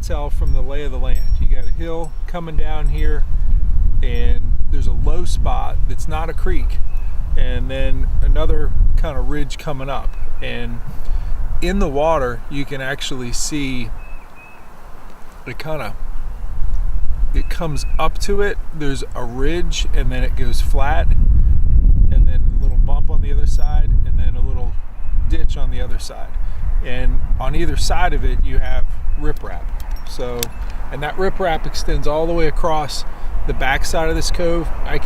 tell from the lay of the land. You got a hill coming down here, and there's a low spot that's not a creek, and then another kind of ridge coming up. And in the water, you can actually see it comes up to it. There's a ridge, and then it goes flat, and then a little bump on the other side, and then a little ditch on the other side. And on either side of it, you have riprap. So, and that riprap extends all the way across the back side of this cove. I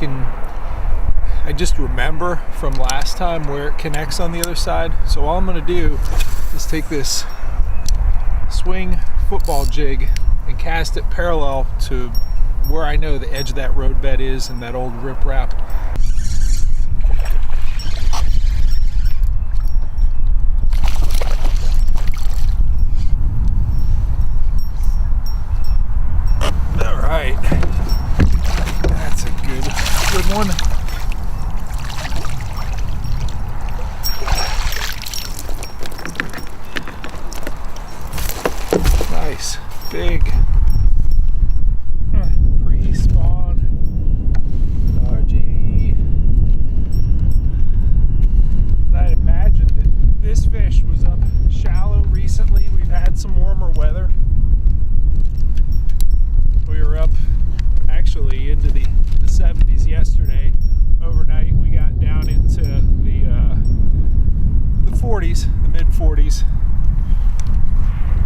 just remember from last time where it connects on the other side. So all I'm gonna do is take this swing football jig and cast it parallel to where I know the edge of that road bed is and that old riprap. All right, that's a good one. Nice, big, pre-spawn RG. And I imagined that this fish was up shallow recently. We've had some warmer weather. We were up actually into the 70s yesterday. Overnight we got down into the 40s, the mid 40s.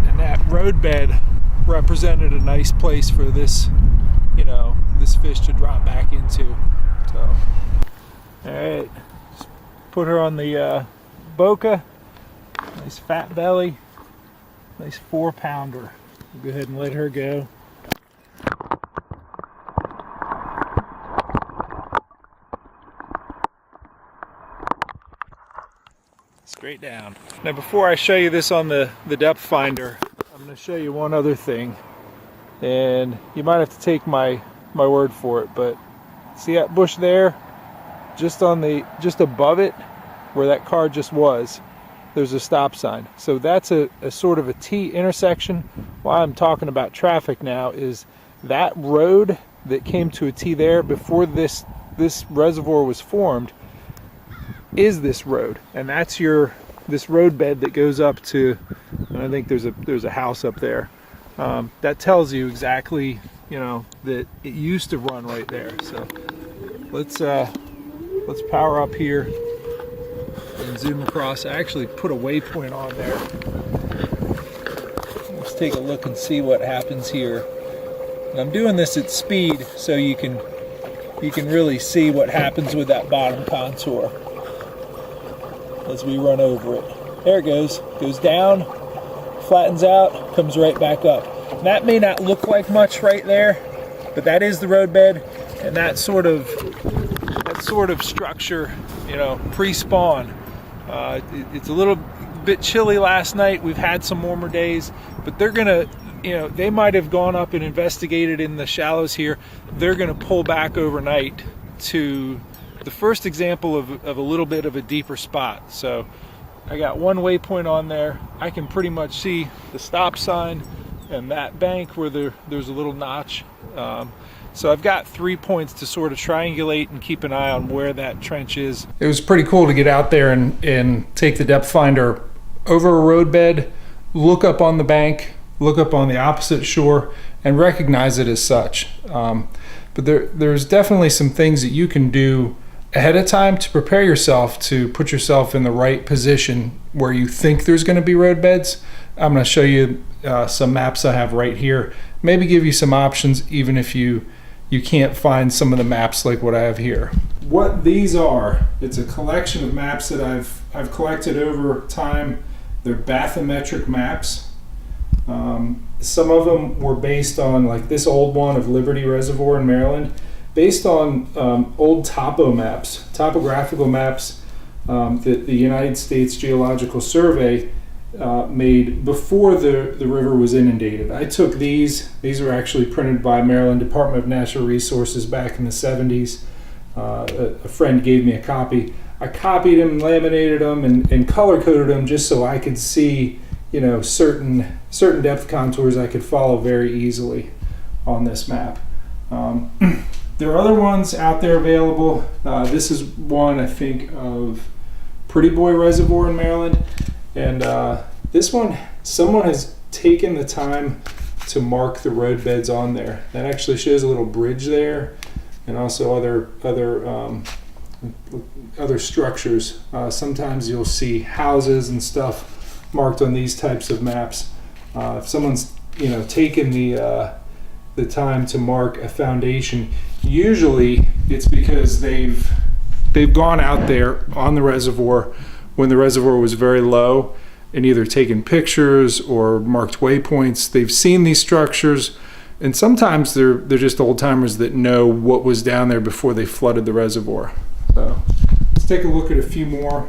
And that road bed represented a nice place for this, this fish to drop back into. So, all right, just put her on the Boca. Nice fat belly, nice 4-pounder. We'll go ahead and let her go. Straight down. Now before I show you this on the depth finder, I'm going to show you one other thing, and you might have to take my word for it, but see that bush there, just above it where that car just was, there's a stop sign. So that's a sort of a T intersection. Why I'm talking about traffic now is that road that came to a T there before this reservoir was formed is this road, and that's this road bed that goes up to, and I think there's a house up there. That tells you exactly, that it used to run right there. So let's power up here and zoom across. I actually put a waypoint on there. Let's take a look and see what happens here. And I'm doing this at speed so you can really see what happens with that bottom contour as we run over it. There it goes down, flattens out, comes right back up. And that may not look like much right there, but that is the road bed, and that sort of structure, pre-spawn. It's a little bit chilly last night. We've had some warmer days, but they're gonna, they might have gone up and investigated in the shallows here. They're gonna pull back overnight to the first example of a little bit of a deeper spot. So I got one waypoint on there. I can pretty much see the stop sign and that bank where there's a little notch. So I've got 3 points to sort of triangulate and keep an eye on where that trench is. It was pretty cool to get out there and take the depth finder over a road bed, look up on the bank, look up on the opposite shore, and recognize it as such. But there's definitely some things that you can do ahead of time to prepare yourself to put yourself in the right position where you think there's going to be road beds. I'm going to show you some maps I have right here. Maybe give you some options even if you can't find some of the maps like what I have here. What these are, it's a collection of maps that I've collected over time. They're bathymetric maps. Some of them were based on, like this old one of Liberty Reservoir in Maryland, based on old topographical maps that the United States Geological Survey made before the river was inundated. I took these were actually printed by Maryland Department of Natural Resources back in the 70s. A friend gave me a copy. I copied them, laminated them, and color coded them just so I could see, you know, certain depth contours I could follow very easily on this map. There are other ones out there available. This is one, I think, of Pretty Boy Reservoir in Maryland, and this one, someone has taken the time to mark the road beds on there. That actually shows a little bridge there, and also other structures. Sometimes you'll see houses and stuff marked on these types of maps. If someone's, you know, taken the time to mark a foundation, usually it's because they've gone out there on the reservoir when the reservoir was very low and either taken pictures or marked waypoints. They've seen these structures, and sometimes they're just old timers that know what was down there before they flooded the reservoir. So let's take a look at a few more.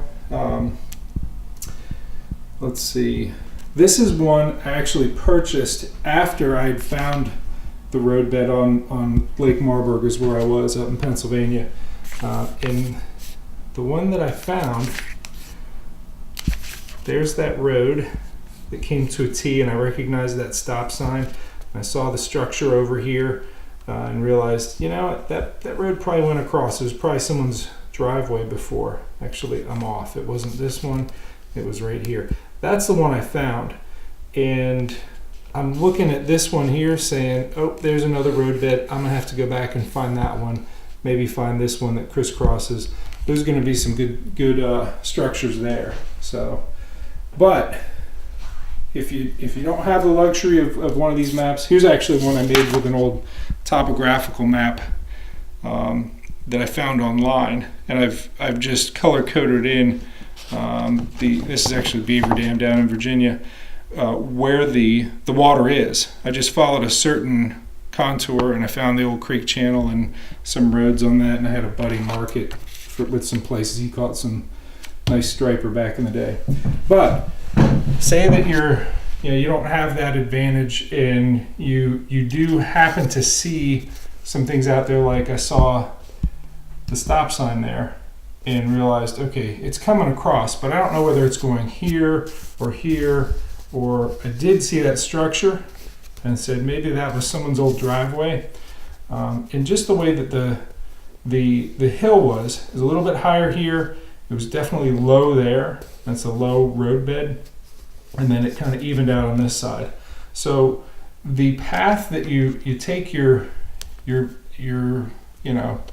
Let's see. This is one I actually purchased after I'd found the roadbed on Lake Marburg, is where I was up in Pennsylvania. And the one that I found, there's that road that came to a T, and I recognized that stop sign. I saw the structure over here and realized, you know, that road probably went across. It was probably someone's driveway before. Actually, I'm off. It wasn't this one. It was right here. That's the one I found. And I'm looking at this one here saying, oh, there's another roadbed. I'm gonna have to go back and find that one. Maybe find this one that crisscrosses. There's gonna be some good structures there. So, but if you don't have the luxury of one of these maps, here's actually one I made with an old topographical map that I found online, and I've just color coded in this is actually Beaver Dam down in Virginia. Where the water is. I just followed a certain contour, and I found the old creek channel and some roads on that, and I had a buddy mark it with some places. He caught some nice striper back in the day. But say that you don't have that advantage, and you do happen to see some things out there, like I saw the stop sign there and realized, okay, it's coming across, but I don't know whether it's going here or here. Or I did see that structure and said maybe that was someone's old driveway. And just the way that the hill was a little bit higher here. It was definitely low there. That's a low roadbed. And then it kind of evened out on this side. So the path that you take your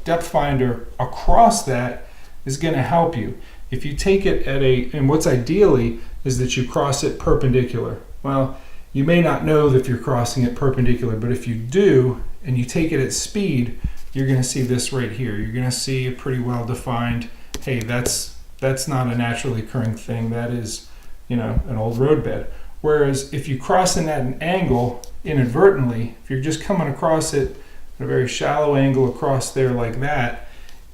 depth finder across that is going to help you. If you take it and what's ideally is that you cross it perpendicular. Well, you may not know if you're crossing it perpendicular, but if you do and you take it at speed, you're going to see this right here. You're going to see a pretty well defined, hey, that's not a naturally occurring thing. That is, an old roadbed. Whereas if you cross it at an angle inadvertently, if you're just coming across it at a very shallow angle across there like that,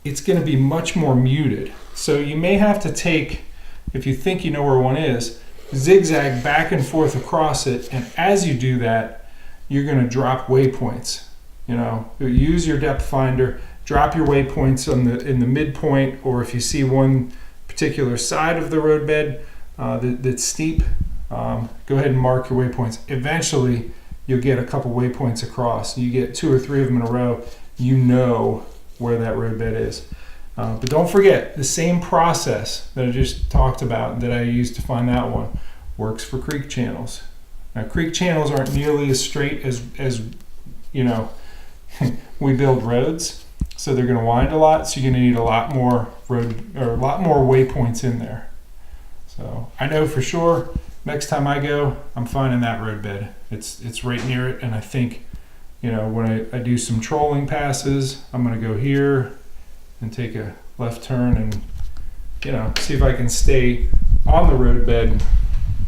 it's going to be much more muted. So you may have to take, if you think you know where one is, zigzag back and forth across it, and as you do that, you're going to drop waypoints. Use your depth finder, drop your waypoints in the midpoint, or if you see one particular side of the roadbed that's steep, go ahead and mark your waypoints. Eventually, you'll get a couple waypoints across. You get 2 or 3 of them in a row, you know where that roadbed is. But don't forget, the same process that I just talked about that I used to find that one works for creek channels. Now, creek channels aren't nearly as straight as we build roads, so they're going to wind a lot. So you're going to need a lot more waypoints in there. So I know for sure next time I go, I'm finding that roadbed. It's right near it, and I think when I do some trolling passes, I'm going to go here and take a left turn and see if I can stay on the roadbed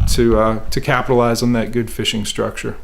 to capitalize on that good fishing structure.